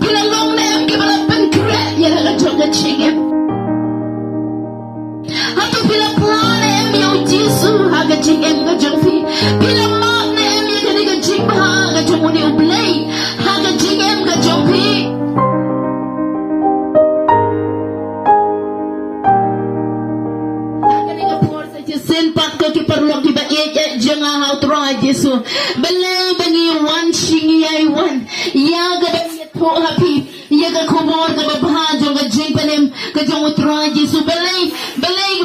Bila long na em kibala pengkre ya ga jonga chingem. Hatu bila plan em yo Jesu haga chingem ga jongfi. Bila mak na em ya ga ga jingha ga jonguni ublay haga chingem ga jongfi. Sen pak to ki perlu ki ba ye jangan hau tro Jesu belai bangi wan sing yai wan ya ga ba ye to happy ya ga khomor ga ba bha jong ga jing panem ga jong tro Jesu belai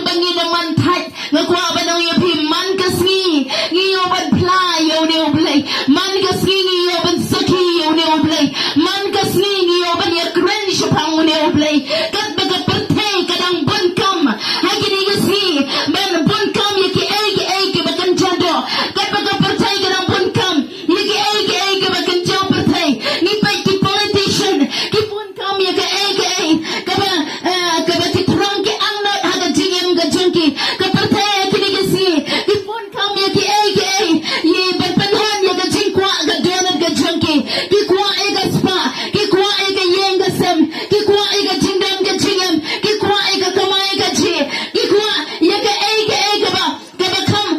bangi na man thai ga kwa ba no ye phi man ka sngi ngi yo ban phla yo ne oblai man ka sngi ngi yo ban sakhi yo ne oblai man ka sngi ngi yo ban ye kren shapang ne oblai kat ba ga perthai kadang ban kam hai ki ni ga sngi ban ban kam ye ki ai ke ba kan jado kat ba ga perthai kadang ban kam ye ki ai ke ba kan jao perthai ni pai ki politician ki pun kam ye ke ai ka ba ti trong ke ang na ha ga jingem ga jungki ka perthai ki ni ga si ki pun kam ye ki ai ye ban pan han ye ga jing kwa ga donat ga jungki ki kwa ai ga spa ki kwa ai ga yeng ga sem ki kwa ai ga jingdam ga jingem ki kwa ai ga kamai ga ji ki kwa ye ga ai ga ba kam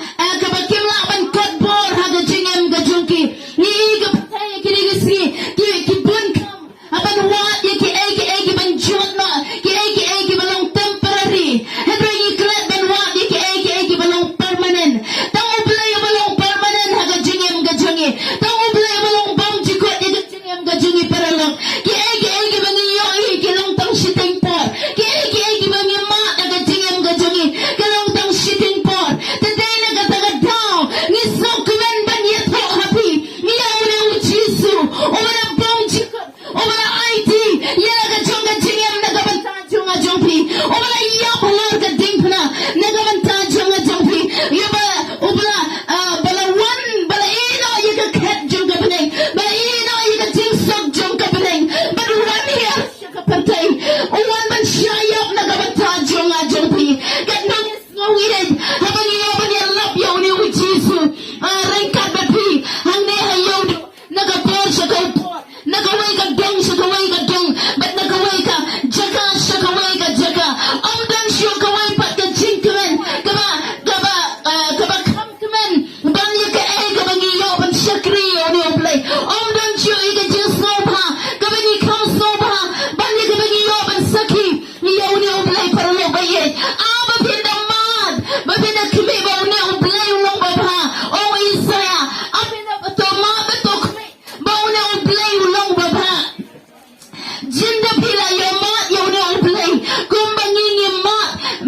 ka ba kim la ban kot bor ha ga jingem ga jungki ni ga perthai ki ni ga si ki pun kam aban wa ye ki ai ban jot na ki ai balong temporary hedra ni klet ban wa ye ki ai balong permanent tang ublay balong permanent ha ga jingem ga jungi tang ublay balong bam jikot ye ga jingem ga jungi paralong ki ai ban yo ki long tang sitting por ki ai ban ma ga jingem ga jungi ki long tang sitting por today na ga taga down ni so kumen ban ye tho happy ni ya ne Jesu o na bam jikot o na IT ye ga jonga jingem na ga ban ta jonga jongpi o na ya bolor ga dingna na ga ban ta jonga jongpi ye ba o bala one bala ino ye ga khet jonga bane bala ino ye ga jing sok jonga bane but one here ka pertai o one ban shayop na ga ban ta jonga jongpi ga no no wired habani love yo ni Jesu rengkat bapi hang ne hayo na ga por sa ko por na ga wai ga dong sa ko wai ga dong but na ga wai ka jaga sa ko wai ga jaga om dan syo ka wai pat ga jing kemen ka ba kam kemen ban ye ka ai ka ba ngi yo ban shakri yo ni oblai om dan syo i ga jing so ba ka ba ni kam so ba ban ye ka ba ngi yo ban sakhi yo ni oblai par lo ba ye aba pin da mad ba pin da kimi ba ni oblai lo ba ba o Isaya apin da to ma ba to kimi ba ni oblai lo ba ba jinda pila yo ma yo ni oblai kumba ngingi ma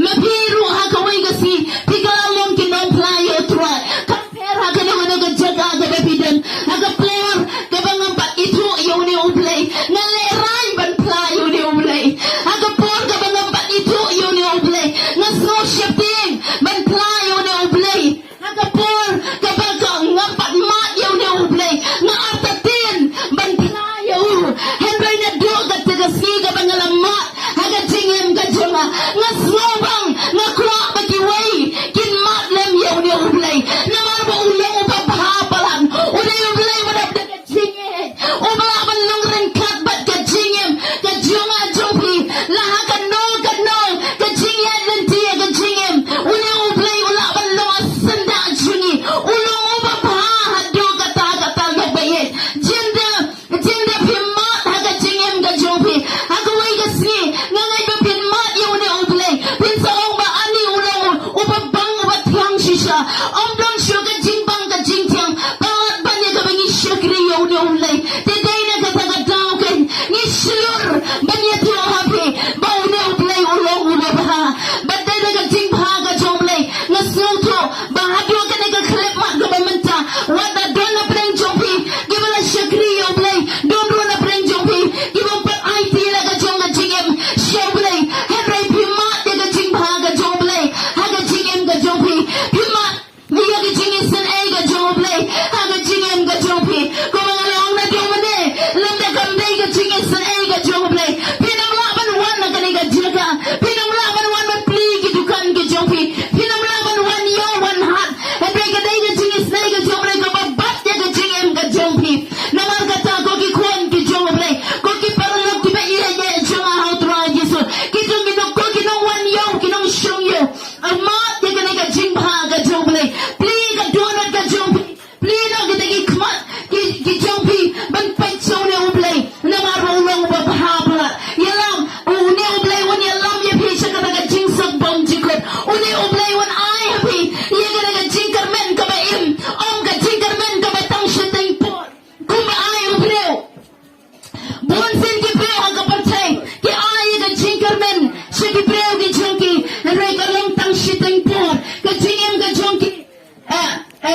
mapiru ha ka wai ga si pigala lom ki no play yo tra compare ha ka no ga jaga ga ba pidan ha ka player ka ba ngam pa itu yo ni oblai na le rai ban play yo ni oblai ha ka por ka ba ngam pa itu yo ni oblai na snow shipping ban play yo ni oblai ha ka por ka ba ka ngam pa ma yo ni oblai na artatin ban play yo henry na do ga taga si ga ba ngalamat ha ka jingem ga jonga na slobang na kwa ba ki wai kin mat lem yo ni oblai na mar ba ulang ba ba palan o ni oblai ba da ga jingem o ba ban long ren kat ba ga jingem ga jonga jompi la ha ka no ga jingem len ti ga jingem o ni oblai o la ban lo sanda jungi o lo ba ba ha do ga ta lo ba ye jinda pi mat ha ga jingem ga jompi ha ka wai ga si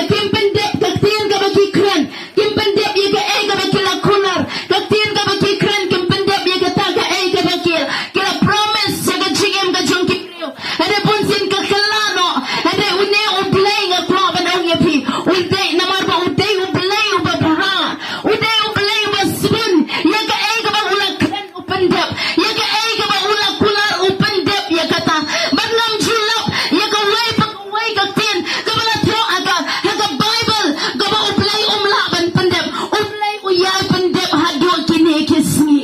kim pendep kaktian ka bagi kren kim pendep ye ka ka bagi lakunar kaktian ka bagi kren kim pendep ye ka ta ka ka bagi kila promise sa ka jingem ka jong kiprio ade punsin ka kalano ade une ublay nga proban ang yapi uday namar ba uday ublay ubabaha uday ublay ubasbun ye ka ka ba ulang kren upendep ye ka ka ba ulang kunar upendep ye kata banam julap ye ka way pagway kaktian ka bala tro aga haga Bible ka ba ublay umlaban pendep ublay uyay pendep hado kini kismi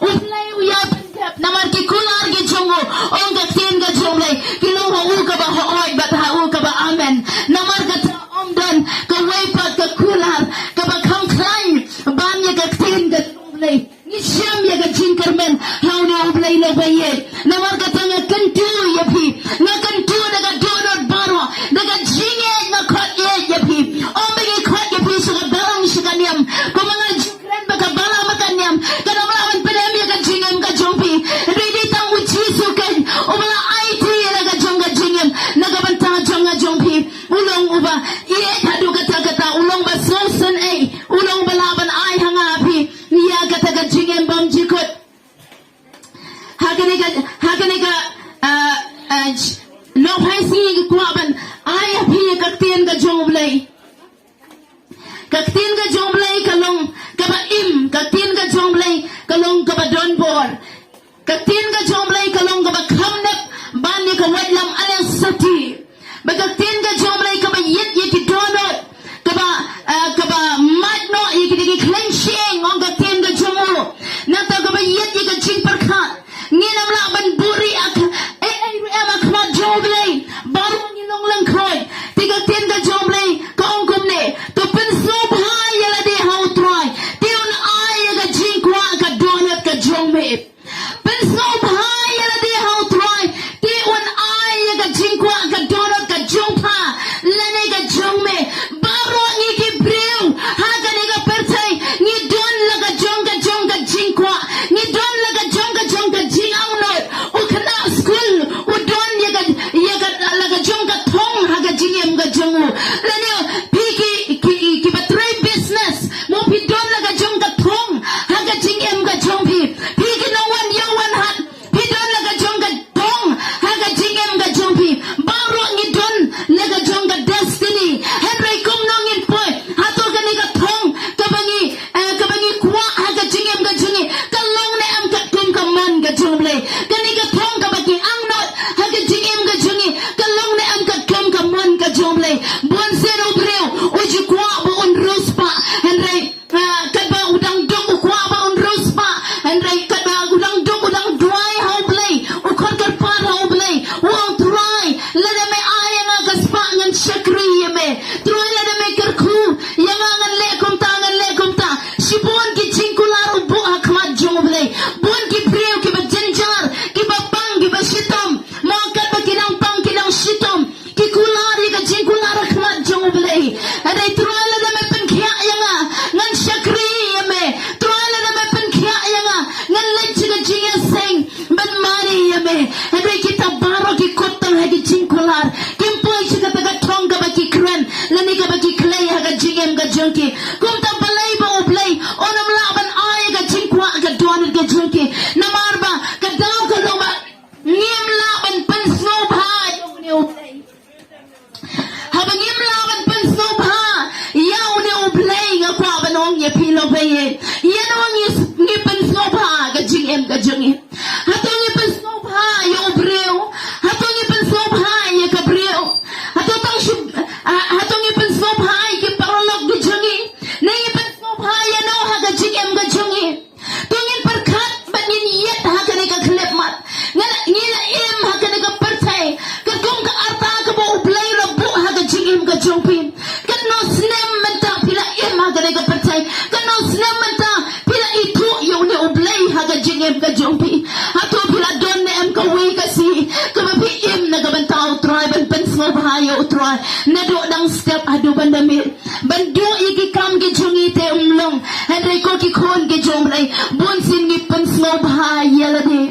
ublay uyay pendep namar ki kunar ki jongo ong kaktian ka jonglay kilo ho ka ba hoy bat ha ka ba amen namar ka ta omdan ka way pag ka kunar ka ba kam climb ban ye kaktian ka jonglay ni syam ye ka jinkermen how ni ublay na baye namar ka ta nga kantu yapi nga kantu daga donor baro daga jinge nga khot ye yapi o magi khot yapi sa barang sa kanyam ko mga jukran baka bala makanyam kana malaman pedem ye ka jingem ka jompi ready tang uji sukan o mala IT daga jonga jingem nagabanta jonga jompi ulong uba ye kadu kata ulong ba sosan ulong balaban ay hangapi ya kata jingem bam jikot hagani ka no paisi kuaban ay api kaktian ka jonglay kaktian ka jonglay kalong kaba kaktian ka jonglay kalong kaba donbor kaktian ka jonglay kalong kaba kamnep bani ka wadlam alang sati bagaktian ka jonglay kaba yit yiki donot kaba magno yiki clenching on kaktian ka jonglo nata kaba yit yiki ching perkat nginam laban buri ak akma jonglay baru ngilong lang kroy tiga tien ka jonglay kaong kumne to penso bhai yala de how try tiun ay ka jingkwa ka donut ka jongme penso bhai yala de how try tiun ay ka jingkwa ka donut ka jongpa lane ka jongme baru ngi ki brew ha ka ne ka perthai ngi don la ka jong ka jingkwa ngi don la ka jong ka jing ang not ukna school udon ye ka la ka jong ka thong ha ka jingem ka jongu lane ki batray business mo pi don la ka jong ka thong ha ka jingem ka jongpi ki no one yo one hat pi don la ka jong ka thong ha ka jingem ka jongpi baro ngi don la ka jong ka destiny henry kum no ngin poi hato ka ni ka thong ka bangi kwa ha ka jingem ka jongi ka long ne am ka kum ka man ka jongle ka ni ka thong ka baki ang not ha ka jingem ka jongi ka long ne am ka kum ka man ka jongle bon zero breu uji kwa bo on ruspa henry kadba udang dong kwa ba on ruspa henry kadba udang dong udang dry how play ukor kar par how play wow try lada me ayanga ka spa ngan shakri me try lada me kar khu yanga ngan le kum ta shibon ki jingkular ubu akma jongle bon ki breu ki ba janjar ki ba bang ki ba shitam mo kadba kilang pang kilang shitam ki kulari ka jingkular akma jongle ade try lada me pen khya yanga ngan shakri me try lada me pen khya yanga ngan lech ka jinga sing ban mari me ade kita baro ki kotang ha ki jingkular kim poi chika ta ka thong ka ba ki kren lani ka ba ki clay ha ka jingem ka jonki kum ta balai ba uplay onam laban ay ka jingkwa ka don ka jonki namar ba ka daw ka lo ba ngim laban pen snow bhai ne uplay habang ngim laban pen snow bha yaw ne uplay nga kwa ba nong ye pilo ba ye yan wang ngi pen snow bha ka jingem ka jongi hato ngi pen snow bha yo breu hato ngi pen snow bha ye ka breu hato tang shub hato ngi pen snow bha ki parolog ka jongi nei pen snow bha ye no ha ka jingem ka jongi tungin perkat ba ngin yet ha ka ne ka khlep mat ngila im ha ka ne ka perthai ka kong ka arta ka bo uplay ro bu ha ka jingem ka jongpin ka no snem menta pila im ha ka ne ka perthai ka no snem menta pila itu yo ne uplay ha ka jingem ka jongpi hato pila don ne am ka we ka si ka ba pi im na ka banta utray ban pen snow bha yo utray na do dang step adu bandamir bandu iki kam ki jongi te umlong henry ko ki khon ki jonglay bon sin ni pen snow bha yala de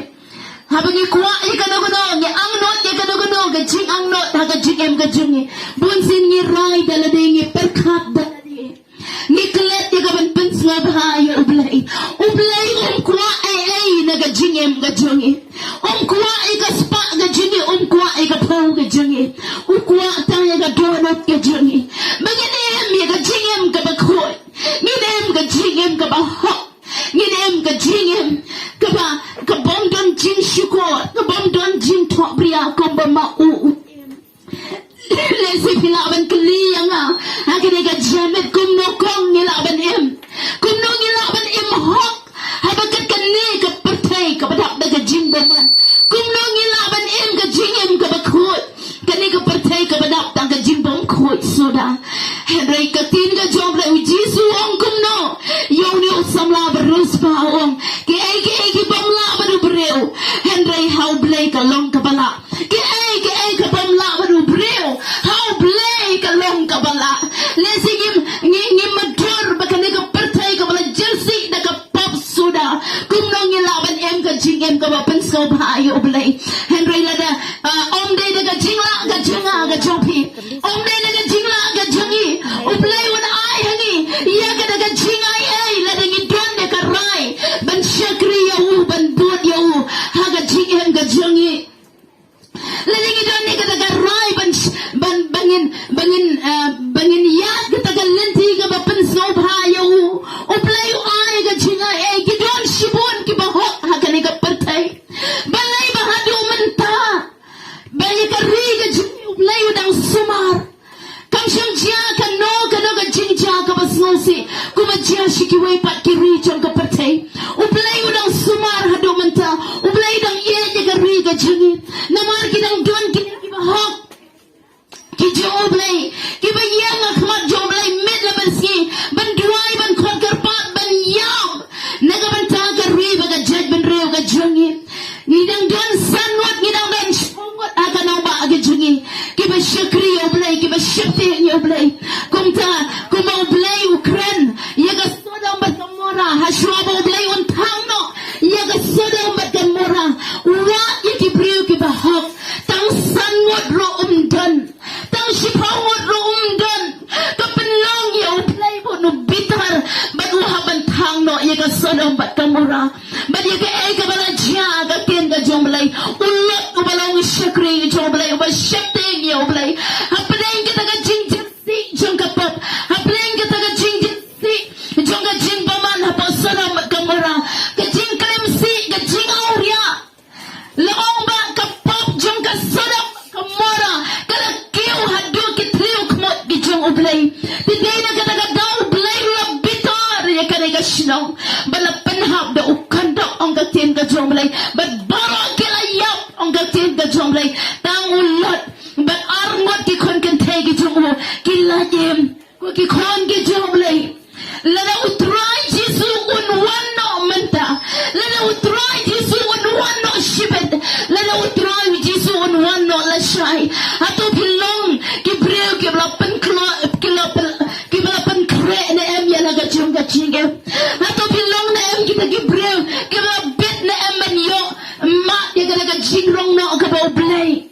habangi kwa ikadogono ngi ang not ikadogono no ga jing ang no ta ga jing em ga jing bun sin ni rai dala de ngi perkat dala de ni klet ya ga ban pens nga bahaya ublay kwa ay na ga jing em ga jing kwa ay ga spa ga jing kwa ay ga pau ga jing kwa ta ya ga donut ga jing bagani em ya ga jing em ga ba khoi ni em ga jing em ga ba ho ni em ga jing em ga ba ka bom don jing shuko ka bom don jing thok bria ko ba ma u lesi pilaban keliyang agane ga jamet kum no kong nilaban em kum no nilaban em hok habakat kanne ka pertai ka badak daga jing baman kum no nilaban em ga jing em ka bakut kanne ka pertai ka badak daga jing bam khut soda henry ka tin ga job la jisu ong kum no yo ni samla berus ba ong ke ai bam la baru breu henry how blay ka long ka bala ke ai ka bam la baru breu how blay ka long ka bala lesi ngi madur bakane ka pertai ka bala jersey da ka pop soda kum no ngi laban em ka jing em ka ba pen so ba ayo blay henry la da om de da ka jing la ka jinga ka chopi om de da ka jing la ka jingi blay wan ai hangi ya ka da ka jing ai la da ngi don de ka rai ban shakri ya u ban bot ya u ha ka jing em ka jingi lagi kita ni kata garai bangin yat kita galenti ka bapen snow bhayo uplay ay ka jinga gidon shibon ki bahok hakane ka pertai balai bahadu menta bayi ka ri ka jingi uplay udang sumar kam sham jia ka no ka jing jia ka basno si kuma jia shikiway pat ki ri chon ka pertai uplay udang sumar hadu menta uplay dang ye ka ri ka jingi namar kidang don ki bahok ki joblay ki bayang akhmat joblay med la bansi ban duai ban khokar pat ban yam naga ban ta ka ri ba ka jaj ban reu ka jungi ni dang don sanwat ni dang dan shongot aga na ba aga jungi ki ba shakri oblay ki ba shakti oblay kumta kuma oblay ukran yaga soda bat kamora hashwa oblay un thangno yaga soda bat kamora wa yaki breu ki ba hok tang sanwat ro umdan tang shipawat ro umdan kapenlong ya oblay bo no bitar bat uhaban thangno yaga soda bat kamora bat yaga ega bala jia ga ken ga jomblay ulot ubalong shakri jomblay ba shakti oblay hapeng kita ga jing si jong ka pop hapeng kita ga jing si jong ga jing baman hapa soda bat kamora ga jing klem si ga jing auria laong ba ka pop jong ka soda kamora kala kiu hadu ki triu kmot gi jong oblay tidai na kata ga daw oblay la bitar ya kana ga shnong bala penhap da ukanda ong ga tin ga jong oblay but bara kila yap ong ga tin ga jong oblay tang ulot but arngot ki kon kan tay gi jong oblay ki lajem ko ki kon gi jong oblay lada utray jisu un wanno menta lada utray jisu un wanno shibed lada utray jisu un wanno la shai ato pilong ki breu ki blapen klo ki blapen kre ne em ya la ga jong ga chinge ato pilong ne em kita ki breu ki blabet ne em men yo ma ya ga ga jing rong no ka ba oblay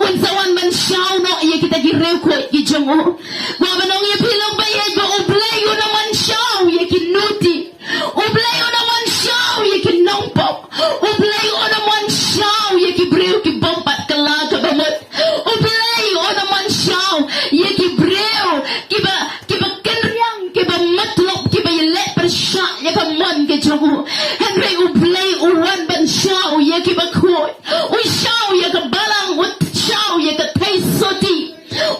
un sawan man shaw no ye kita gi rew ko gi jongo wa banong ye pilong ba ye go oblay yo na man shaw ye ki nuti oblay yo na man shaw ye ki nong pop oblay yo na man shaw ye ki brew ki bombat kala ka bamot oblay yo na man shaw ye ki brew ki ba kenriang ki ba matlop ki ba ye le per sha ye ka mon ke jongo henry oblay o wan ban shaw ye ki ba ko o shaw ye ka balang shaw ye ka tay soti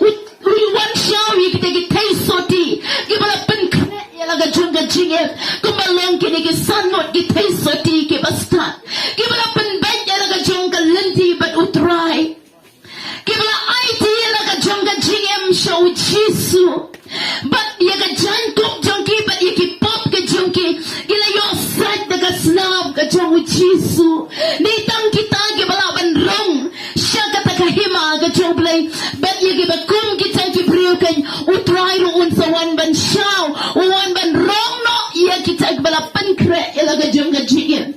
we one shaw ye ka tay soti ki bala pen kre ye la ga junga jinge kumalong ki ni sanot ki tay soti ki basta ki bala pen baj ye la ga junga lenti but utrai ki bala it ye la ga junga jinge show jisu but ye ga jan kop junki but ye ki pop ka junki ki la yo sat da ga snap ga junga jisu ni tang kita ki bala ban rong hima ga joblay bet ye gi bakum ki tanki briuken utrai ru un sa wan ban shaw wan ban rong no ye ki tag bala pankre ela ga jom ga jigem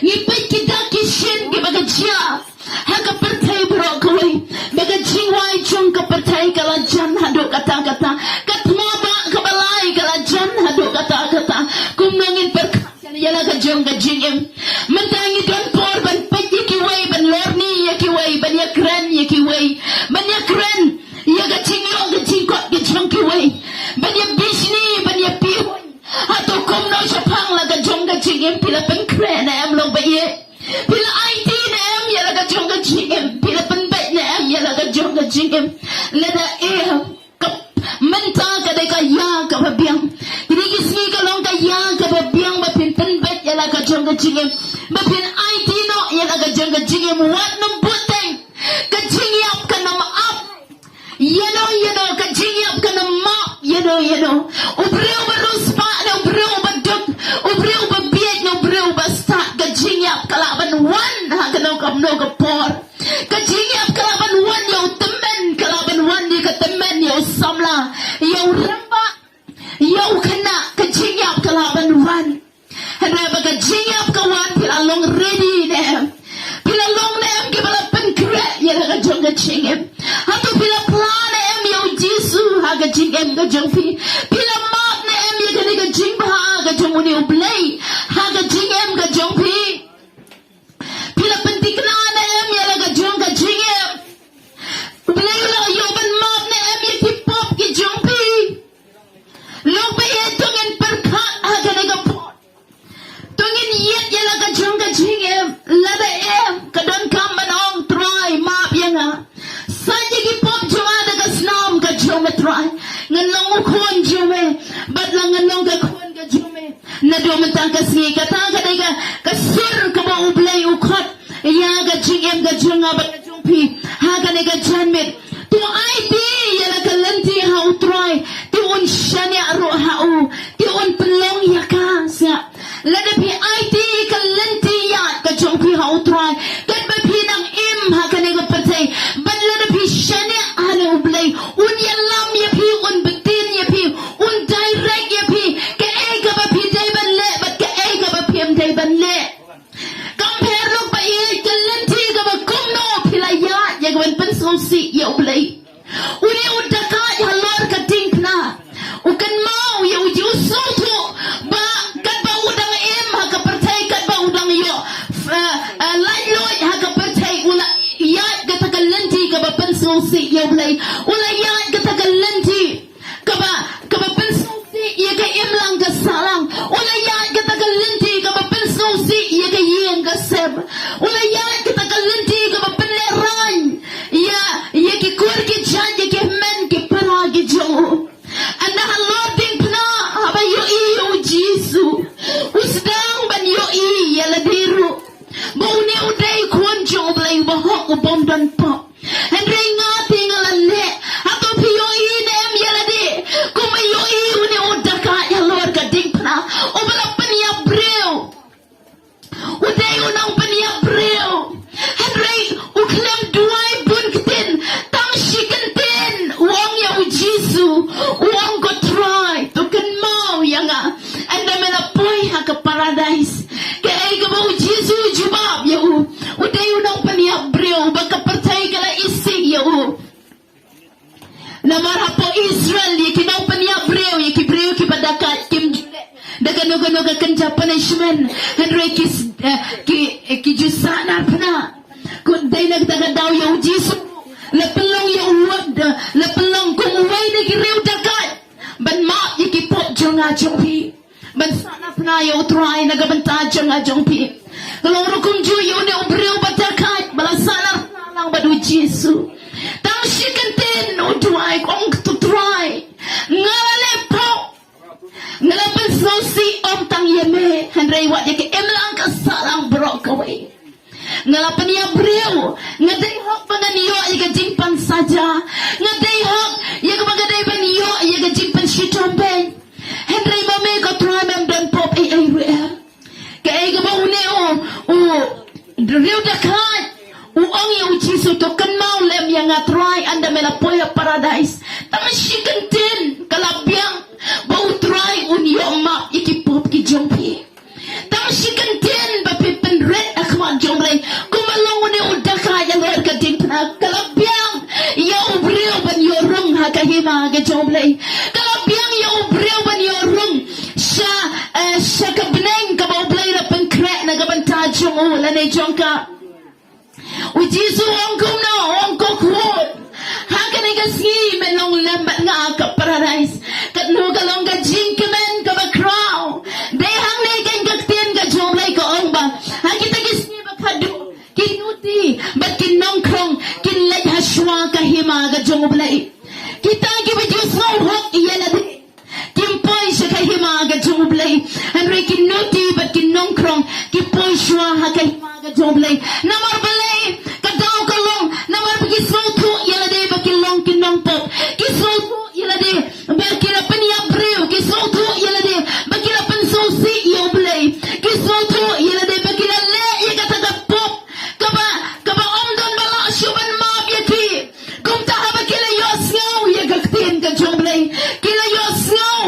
ni pe ki da ki shin gi baga jia ha ka perthai bro jong ka jingem mentangi don por ban pagi ki way ban lorni ya ki way ban ya kran ya ki way ban ya kran ya ga jingyo ga jingkot ga jong ki way ban ya bisni ban ya pi atau kom no sapang la ga jong ga jingem pila pen kran na am long ba ye pila IT na am ya la ga jong ga jingem pila pen ba na am ya la ga jong ga jingem la da menta ka de ka ya ka babiang ini kisni ka long ka ya ka babiang ba pin pen bet ya la ka jong ka jingem ba pin IT no ya la ka jong ka jingem wat num puteng ka jingyap ka na maap you know ka jingyap ka na map you know ubreu ba ruspa na ubreu ba duk ubreu ba biet no ubreu ba start ka jingyap ka laban one ha ka no ka por ka jingyap ka laban one yo temen ka laban one di ka temen yo samla yo ramba yo kena ka jingyap ka laban one hana ba ka jingyap ka one pila long ready them pila long them ki bala pen kre ya ka jong ka jingyap hatu pila plan em yo jisu ha ka jingyap ka jong pi pila map na em ya ka jing ba ka jong uni ublay ha ka jingyap ka jong pi pila pentikna na em ya ka jong ka jingyap ublay la yo ban map na em ya ki pop ki jong pi long ba ye tungen perka ha ka pot tungen yet ya la ka jong ka jingyap la da em ka don kam banong try map ya nga sanje ki pop joma da ka snam ka jong ka try nganong khon jome bat la nganong ka khon ka jome na do mentang ka singi ka ta ka sur ka ba ublay ukhat ya ka jingyap ka jong ba ka jong pi ha ka janmet tu IT ya la ka lanti ha utray tu un shania ro ha u tu un pelong ya ka sa la da pi IT ka lanti ya ka jong pi ha utray kat ba pi nang im ha ka patay ban la da pi shania ha ublay un ya lam ya pi un betin ya pi un direct ya pi ka ka ba pi dai ban le bat ka ka ba pi am dai ban le compare look ba ye ka lanti ka ba kum no pila ya ya ka ban pen so si ya ublay uni udaka ya lor ka ting na ukan mau ya uji usutu ba kat ba udang im ha ka pertai kat ba udang yo lai loy ha ka pertai ula ya ka takallanti ka ba penso si ya ulay ula ya ka takallanti ka ba penso si ya ka im lang ka salang ula ya ka takallanti ka ba penso si ya ka yeng ka seb ula ya ka takallanti ka ba penleran ya ki kur ki jan ya ki men ki para ki jo anda halor ding pna haba yo iyo jisu usdang ban yo ya la diru ba uni udai kon jo blai ba hok bom dan pop andre ngati ngalalle ato pi yo nem ya la de kuma yo uni udaka ya lor ka ding pna o bala pan ya breu udai unang pan ya breu andre uklem duai bun kten tang shikanten wong ya jisu wong ko try to kan mau ya nga anda mena poi ha ka paradise ke ay ka ba jisu jubab ya udai unang pan ya breu ba ka percaya kala isi ya na marapo Israel ya kinau pan ya breu ki padakat kim daga ka kanja punishment andre ki jusana pna kun dai nagtaga daw ya jisu la pelong ya uwad la pelong kung way na giriw dagat ban ma iki po jonga jongpi ban sana pna ya utray nagabanta jonga jongpi kalau rukum ju ya ne ubriw batakat bala sana lang badu jisu tang shikanten utray kong to try ngale po ngalapan sosi om tang yeme handray wat ya ke emlang ka salang brokaway ngalapan ya breu ngadai hok pangan yo ya jingpan saja ngadai hok ya magadai ban yo ya jingpan shitomben hendrai mame ko tramem dan pop ai rem ke ai ga baune o reu dakat ong ya ujisu to kan mau lem yang atrai anda mela poya paradise tamashikantin kalabyang bau try un yo ma ikipop ki jompi tamashikantin ba pipen red akwan jomlay kumalong ni udaka ya ler ka ding na kalabyang ya ubreo ban yo rung ha kahima ga jomlay kalabyang ya ubreo ban yo rung sha kabneng ka ba ublay na jongka. Ujisu ongkum no ongko kuot. Hakan ay kasi menong lambat nga ka paradise. Kat no kalong ka jinkamen ka ba crow. Dehang na ikan kaktian ka jomlay ka ong ba. Hakita kisni ba kado. Kinuti bat kinong krong kinlay haswa ka hima ka jomlay. Kita kibidyo snowhawk iyan na di. Kimpoy siya ka hima ka jomlay. Henry kinuti bat kinong krong kipoy siya ha ka hima ka jomlay. Namar balay kadaw kalong namar bagi snowtu iyan na di bakilong kinong pop. Kisnowtu iyan na di bakila panyabriw. Kisnowtu iyan na di bakila pansusi iyan balay. Kisnowtu iyan na di bakila le iyan kataga pop. Kaba omdon bala syuban maab yaki. Kumta haba kila yos ngaw iyan kaktin ka jomlay. Kila yos ngaw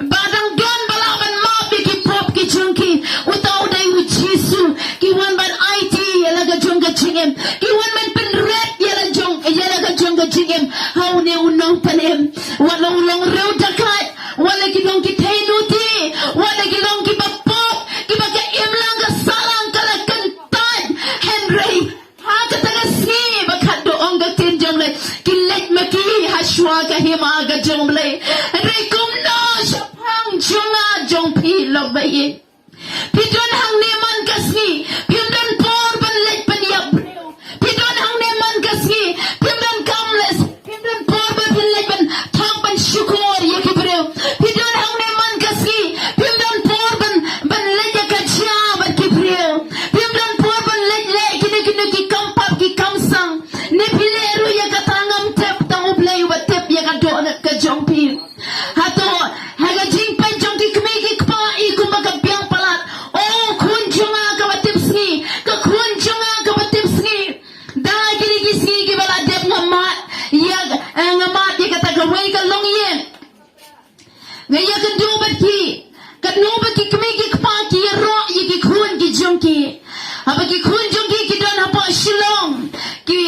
badang don balaban maab yaki pop ki junki. Utaw day ujisu kiwan ban IT yala ka jongka chingem. Kiwan man penret yala ka jongka chingem. How ne unong panem. Walong long rew dakat. Wala kilong kitay nuti. Wala kilong kibapop. Kibaga imlang ka salang kalakantad. Henry. Hakatagasni. Bakat doong gatin jonglay. Kilet maki haswa kahima ka jonglay. Henry kumno syapang jonga jongpi lobayin. Pidon hang neman kasni. Pimdan por banlek panyabriw. Pidon hang neman kasni. Pimdan kamles. Pimdan por banlek ban thang ban syukur yakibriw. Pidon hang neman kasni. Pimdan por banlek yakajya ban kibriw. Pimdan por banlek le kini ki kampap ki kamsang. Ne pileru yakatangam tep tangublay wa tep yakadonat ka jongpi. Hato haga jingpan jongki kumiki kpa ikumbaga biang palat. Oh kunjunga kabatip sngi. Ka kunjunga kabatip sngi. Dahil kinigisngi kibala dep ngamat. Ngamat yakatagaway ka long yen. Ngaya kandubat ki. Katnubat ki kumiki kpa ki ro yaki kun ki jongki. Haba ki kun jongki ki don hapa shilong. Ki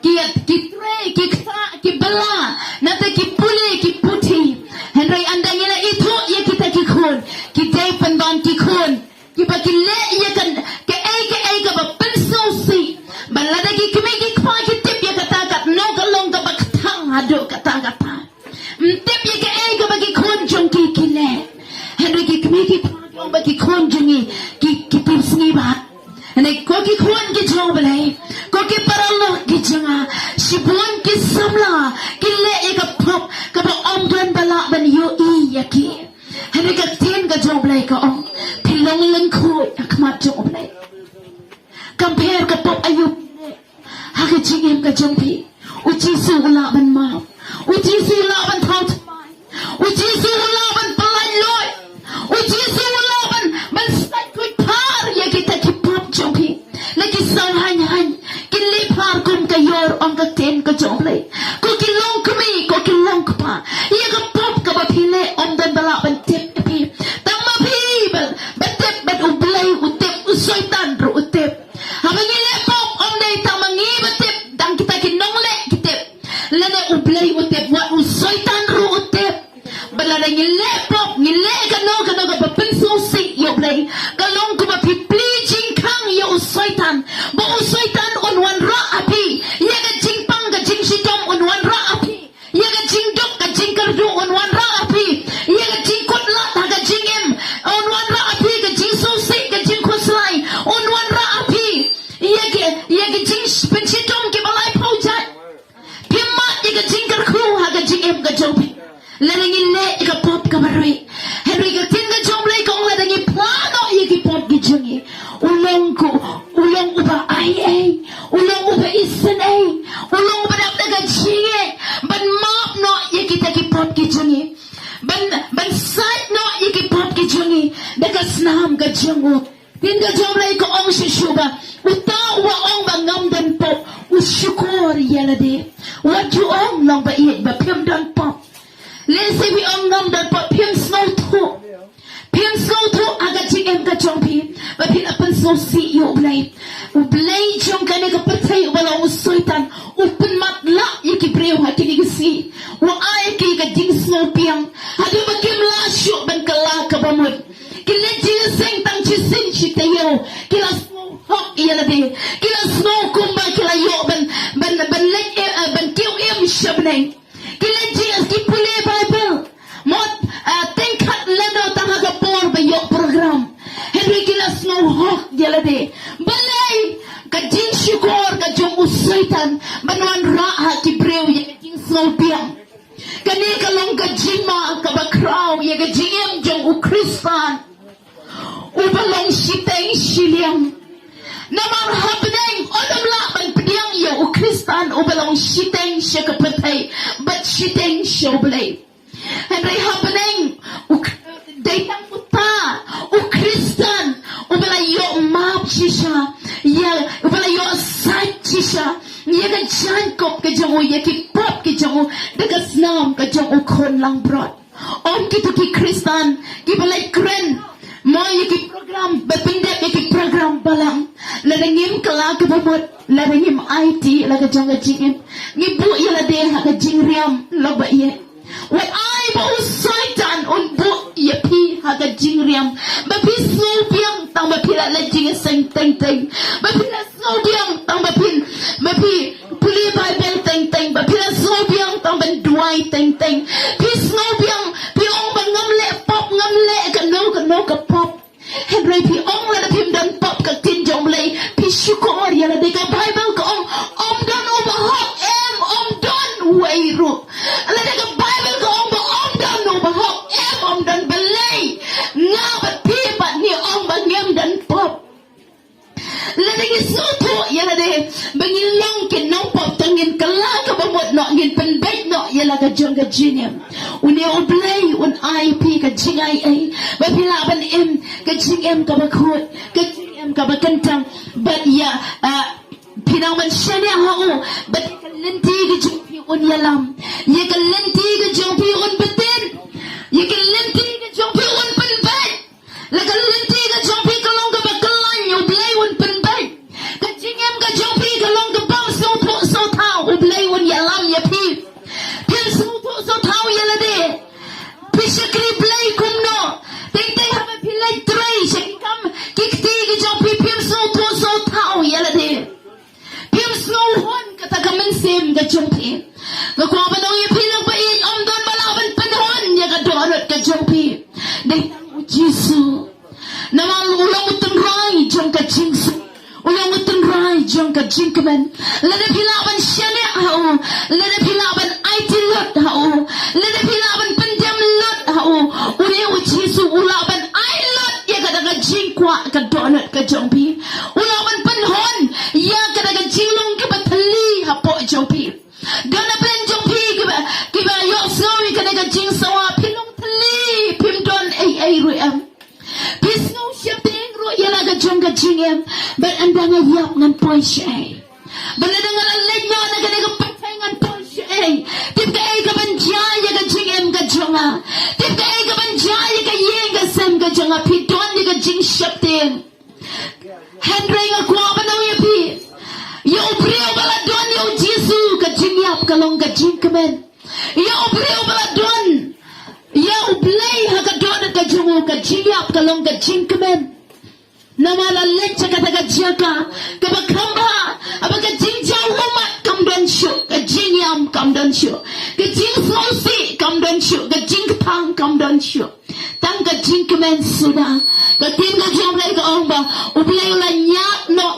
tre ki kta ki bala. Nata ki puli ki puti. Henry anda ngila itu ya kita ki kun. Kita pandon ki kun. Kiba ki le ya kan ke ai ka ba pensosi. Balada ki kumiki kpa ki tip ya kata kat no kalong ka baktang hado kata. Tip ya ke ai ka ba ki kun jongki ki le. Henry ki kumiki kpa ba ki kun jongi ki tip sngi ba. Henry ko ki kun ki jong balai. Ko ki paralo ki jonga. Shibun ki samla ki le ya ka pop ka ba omdon bala ban yo i ya ki. Henry ka tin ka jong balai ka ong. Pilong lang ko akmat jong balai. Compare ka pop ayup. Haka jingem ka jong pi. Uji su ula ban ma. Uji su ula ban thau tmai. Uji su ula ban palai loy. Uji su ula ban sat kuit par ya kita ki pop jong pi. Lagi sang han. Kin li par kum ka yor ong ka ten ka jong balai. Ko ki long kumi ko ki long ka pa. Ya ka pop ka ba pile om dan bala ban tip pi. Tang ma pi ban tip ban ublay utip usoitan ro utip. Habang ile pop om day tang mangi batip dang kita ki nong le kitip. Lane ublay utip wa usoitan ro utip. Balada ngile pop ngile ka no ka penso si yo blay. Kalong ko ba pi jing kang yo usoitan. Ba usoitan on wan ra api. Ya ka jing pang ka jing sitom on wan ra api. Ya ka jing dok ka jing kardu on wan ra api. Ya ka jing kotla ka jing em on wan ra api ka jing susi ka jing koslai on wan ra api. Ya ka jing pensitom ki balai paujat. Pimat ya ka jing karku ha ka jing em ka jopi. Ladangin le ka pop ka barui. Henry ka tin ka jomlay kong ladangin plano ya ki pop ki jungi. Ulong uba ay. Ulong uba isan ay. Ulong uba daga jingi. Ban map no ya kita ki pop ki jungi. Ban site no ya ki pop ki jungi. Daga snam ka jungo. Tin ka jomlay ko ong shishuba. Utaw wa ong ba ngam dan pop. Usyukur yalade. Waju ong long ba iit ba pim dan pop. Lesi bi ong ngam dan pop pim snow to. Pim snow to aga jingem ka jompi. Ba pin apan snow si yo blay. Ublay jom ka ne ka patay wala usoitan. Upan matla yaki brew ha kini gisi. Wa ay ki ka jing snow piang. Hadi ba kim la syuk ban kala ka bamut. Kile jing seng tang chisin chitay yo kila snow hok yala de kila snow kumba kila yo ban lek ban kiu em shabneng kila jias ki pule bible mot tingkat lendo tanga ka por ba yo program henry kila snow hok yala de balay ka jing shukor ka jong usaitan banwan ra ha ki breu ye ka jing snow piang kani kalong ka jima ka bakraw ye ka jingem jong u kristan ubalong siteng siliang namang hapneng odam la ban pediang yo u kristan ubalong siteng syakapatai but siteng shoblay henry hapneng u datang uta u kristan ubalay yo map shisha ya ubalay yo sat shisha ye ka jankop ka jong u ye ki pop ki jong u daga snam ka jong u kon lang brot om kitu ki kristan ki balay kren mo yaki program bapinda yaki program balang ladangim kala ke bobot ladangim IT laga jonga jingim ngibu yala de ha jingriam loba ye what I bo saitan on bo yapi ha jingriam bapi snobiang tang bapila la jing seng teng teng bapila snobiang tang bapi puli bible teng teng bapila snobiang tang ban duai teng teng pi snobiang pi ong ban ngamle pop ngamle ka no ka pop henry pi ong la pim dan pop ka tin jong lay pi syukur ya la de ka bible ko om dan overhop om dan wairu la de ka bible ko om dan overhop om dan belay nga ba pi ba ni om ba ngem dan pop la de ki soto ya la de bangin long kin no pop tangin kala ka ba mot no ngin pen bet no ya la ka jong ka jinyam uni oblay un IP ka jingai ai ba pila ban em ka jingem ka ba khot ka jingem ka ba kantang but ya pinang man shania hao but ka lenti ka jong pi un yalam ye ka lenti ka jong pi un beten ye ka lenti ka jong pi un pen bet la ka lenti ka jong pi ka long ka ba kalan oblay un pen bet ka jingem ka jong pi ka long ka ba so thao oblay un yalam ya pi pil so thao yala de Pishakri play kumno. Ting ting have a pilay tray. Shakikam kikti gijong pipim so tao yala de. Pim snow hon katagaman sim gajong pi. Gakwa ba daw yung pilang ba in om don balaban panahon ya gadorot gajong pi. Dahil ang Jisu. Naman ulang utang rai jong kajingsu. Ulang utang rai jong kajingkaman. Lada pilaban siya ni hao. Lada pilaban IT lot hao. Lada pilaban uni ujisu ulaban ai lot ya kadaga jingkwa ka donut ka jongpi ulaban panhon ya kadaga jinglong ka batali hapo jongpi dona pen jongpi kiba yo sawi kadaga jing sawa pilong tali pim don ai ruam pisno shaping ru ya laga jongga jingem but andanga yap ngan poi shai baladangan allegno na kadaga patay ngan poi shai tip ka ai ka banja ya ka jingem ka jonga tip ka ai ka jaya ka yenga sem ka janga pi don ni ka jing shapten henry nga kwa ba na ya pi yo breu bala don yo jisu ka jing yap ka long ka jing kamen yo breu bala don yo blay ha ka don ka jungo ka jing yap ka long ka jing kamen namala lecha ka ta ka jaka ka ba kamba aba ka jing jaw homa kam don shu ka jing yam kam don shu ka jing sosi kam don shu ka jing pang kam don shu tang ka jing kemen suda ka tin ka jom lai ka ongba ublay la nyak no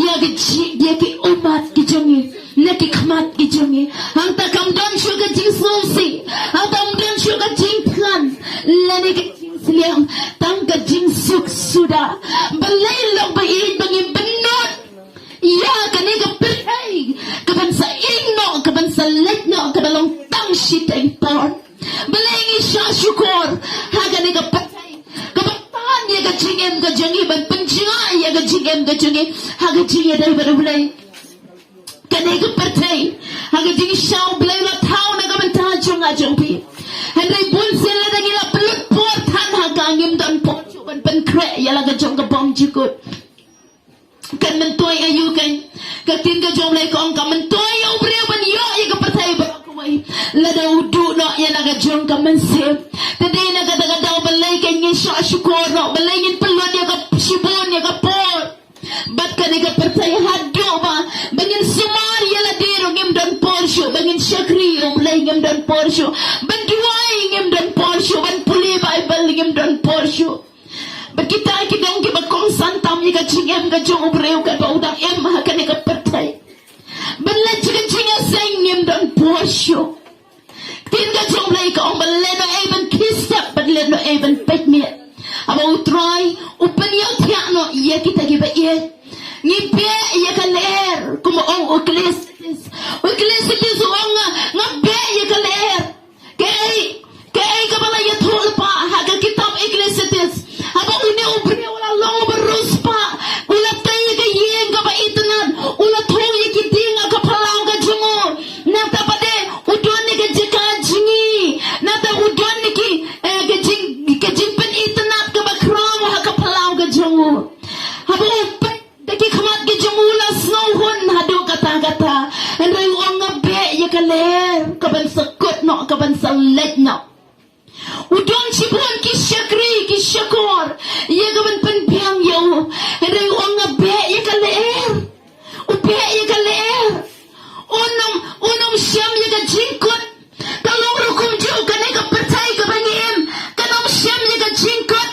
ya ka jing ya ki umat ki jongi na ki khamat ki jongi hang ta kam don shu ka jing sosi hang ta don shu ka jing plan la ni ka jing sliam tang ka jing suk suda balay lo ba i bangi benot ya ka ni ka perhay ka ban sa ingno ka ban sa letno ka balong tang shiteng por balengi sha syukur haga ni ka patay kapatan ya ka jingem ka jangi ban penjinga ya ka jingem ka jangi haga jingi dari berbelai kani ka patay haga jingi shaw belai la tau na ka banta junga jongpi henry bun sen la dangi la pelut por tan haga ngim dan por ban pen kre ya la ka jong ka bom jikut kan mentoy ayu kan ka tin ka jom lai ko ang ka mentoy yo breu ban yo ya ka patay ba ko mai lada udu no ya naga jong ka mansip tadi naga daw balay kay ngin syukur no balay ngin pelon ya ka sibon ya ka por bat ka ni ka percaya hado ba bangin sumar ya ladiro ngim dan porsyo bangin syakri balay ngim dan porsyo banduai ngim dan porsyo ban puli bible ngim dan porsyo bat kita kidong ki bakong santam ya ka chingem ka jong ubreu ka ba udang em ha ka ni ka percaya balay chingem say ngim dan porsyo Tinga jomlay ka ang baleno even kisap baleno even pekmiet. Aba utray upanyaw tiyano iya kita gibait. Ngibe iya kaler kumaong uklesitis nga be iya kaler. Kay kabalaya tulpa haga kitab iklesitis. Aba uni ubri wala long berus pa. Ula tayo kayeng kabaitanan. Ula tuloy ikitinga kapalaw ka jungo. Natapade udon ni kajika nata udon niki kajing pen itanat ka bakram ha ka palaw ka jangu habo upat daki khamat ke jangu la snow hon hado kata and ray nga be ya kaler ka ban sakot no ka ban salet no udon sibon ki syakri ki syakor ya ka ban pen biang yo and ray nga be ya kaler upe ya kaler unum syam ya ka jingkot kalau rukum jauh kena ke percaya ke bangim kalau siam ni ke jingkot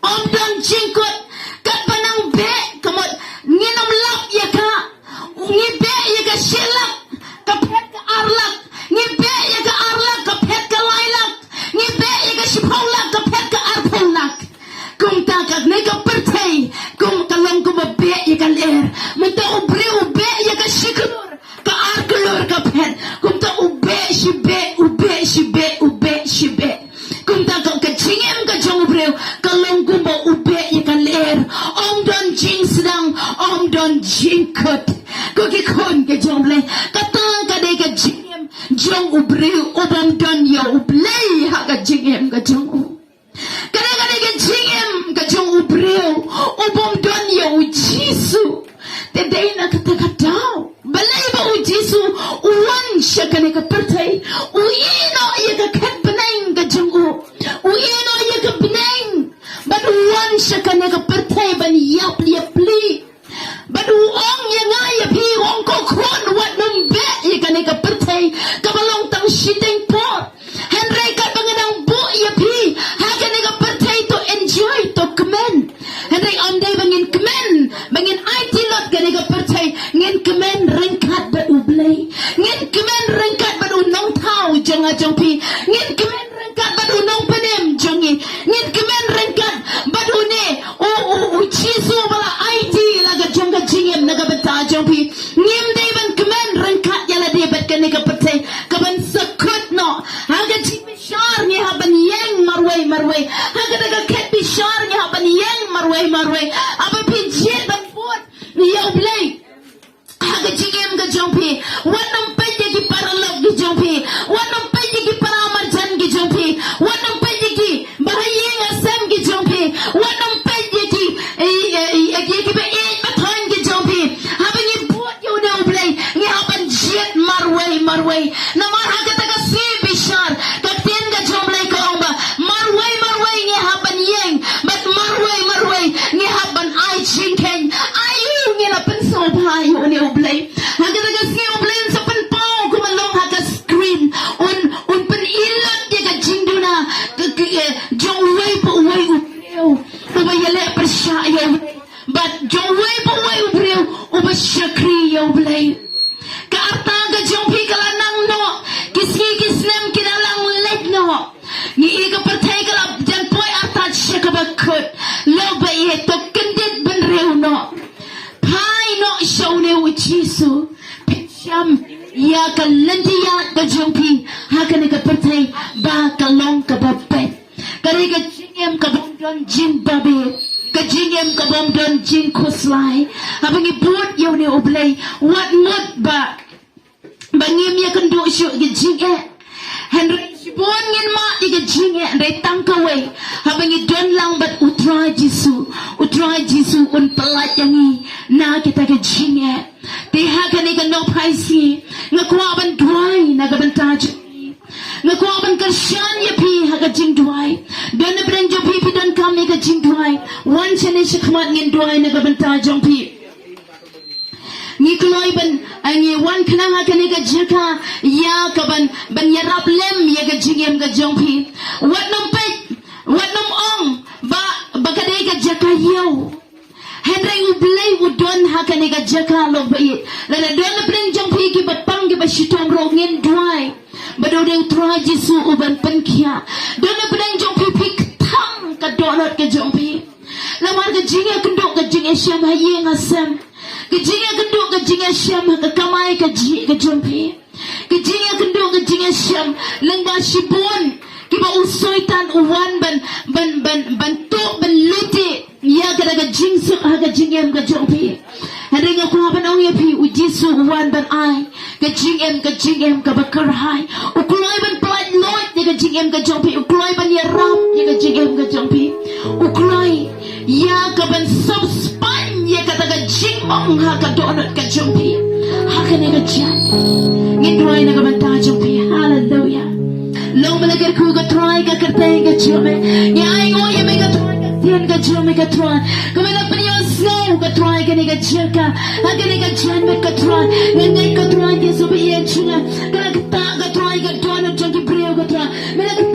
om dan jingkot kat panang be kemot nginam lap ya ka ngibe ya ka silap ke pet ke arlak ngibe ya ka arlak ke pet ke lailak ngibe ya ka sipaulak ke pet ke arpulak kum takak ni ke percaya kum kalong kum be ya ka ler minta ubri ube ya ka siklur ke arkelur ke pet kum ta shibe kumta ka jingem ka jong breu kalong gumbo ube ya kan ler om don jing sedang om don jingkot ko ki kon ke jong ble kata ka de ka jingem jong ubreu obam don ya ublei ha ka jingem ka jong kada kada ka jingem ka jong ubreu obam don ya u jisu te dei na kata katao balai ba u jisu uwan shakane ka pertai u ino ya ka kat uino ya ka benang but one shakane ka pertai ban yap li but ong ya ngaya pi ong ko kon wat num be ya kane ka pertai ka balong tang shiteng po henry ka banganang bu ya pi ha kane ka pertai to enjoy to commend henry onday bangin commend bangin IT lot kane ka pertai ngin commend rengkat ba ublay ngin commend rengkat ba unong tau janga jong pi ngin commend unong panem jangi ngin kemen rengkat badune o chisu bala IT laga jonga jingem naga beta jompi ngim dei ban kemen rengkat yala de bet kene ka pete ka ban sakut no haga jimi shar ni haban yang marway haga daga ket bi shar ni haban yang marway aba pi jet ban pot ya blay haga jingem ga jompi wanam pete ki paralog gi jompi wanam pete ki paramarjan gi jompi wanam pete ki bahaya ngasam gi jompi wanam pete ki ki ba bathon gi jompi haban ni buat yo na blay ni haban jet marway na mar haga taga si bishar ka tin ga jomlay ko ba marway ni haban yang but marway ni haban ai chinken ayu ni la penso bhayo ni blay haga taga si blay sa panpaw kumalong haga screen un pen ilat dia ka jinduna jong way ubreu uba yale percaya but jong way ubreu uba syakri ya blay ka arta ga jong pi kala nang no kisnem kinalang let no ni ka percaya kala jan poy arta syakabakut lo ba ye to kendit ben reu no pai no show ne uchisu picham ya kalandiya ka jompi haka ne ka pertai ba kalong ka babet kare ka jingem ka bomdon jin babe ka jingem ka bomdon jin kuslai habang ibut yaw ne oblay what not ba bangim ya kan do syo ge jinge henry bon ngin ma iga jinge re tangkawe habang idon lang bat utra Jesu un palat yangi na kita ke jinge teha kan iga no paisi ngakwa ban duai na gaban taj ngakwa ban karshan ya pi haga jing duai don bren jo pi don kam iga jing duai wan chane shikmat ngin duai na gaban tajong pi ni kloy ban angi wan kanang akani ga jika ya kaban ban yarap lem ya ga jingem ga jongpi wat nom ong ba kadai ga jaka yaw henry ublay udon hakani ga jaka lo ba it la don pring jongpi ki batpang ki ba shitong ro ngin duai ba do deu tra Jesu uban penkia don pring jongpi pik tang ka donot ga jongpi la war ga jinga kendok ga jinga syam haye ngasam Kejinga kenduk kejinga syam ke kamai ke jumpi. Kejinga kenduk kejinga syam lengba shibun kiba usoitan uwan ban tuk ban luti ya kada ke jingsuk ha ke jingem ke jumpi. Hadinga ku haban ong yapi ujisu uwan ban ai ke jingem ke bakarhai. Ukuloi ban pelat loit ya ke jingem ke jumpi. Ukuloi ban yarap ya ke jingem ke jumpi. Ukuloi ya ke ban subspan ya kata ke jingmong ha ke donut ke jumpi. Ha ke ne ke jan. Ngidwai na ke ban ta jumpi. Hallelujah. Lo malagar ku ke try ke kerteng ke jume. Ya ai ngo ya me ke try ke tien ke jume ke try. Kemana penyo slow ke try ke ne ke jeka. Ha ke ne ke jan me ke try. Ngai ke try ke subi ya chunga. Kana ke ta ke try ke donut jangki brio ke try. Mena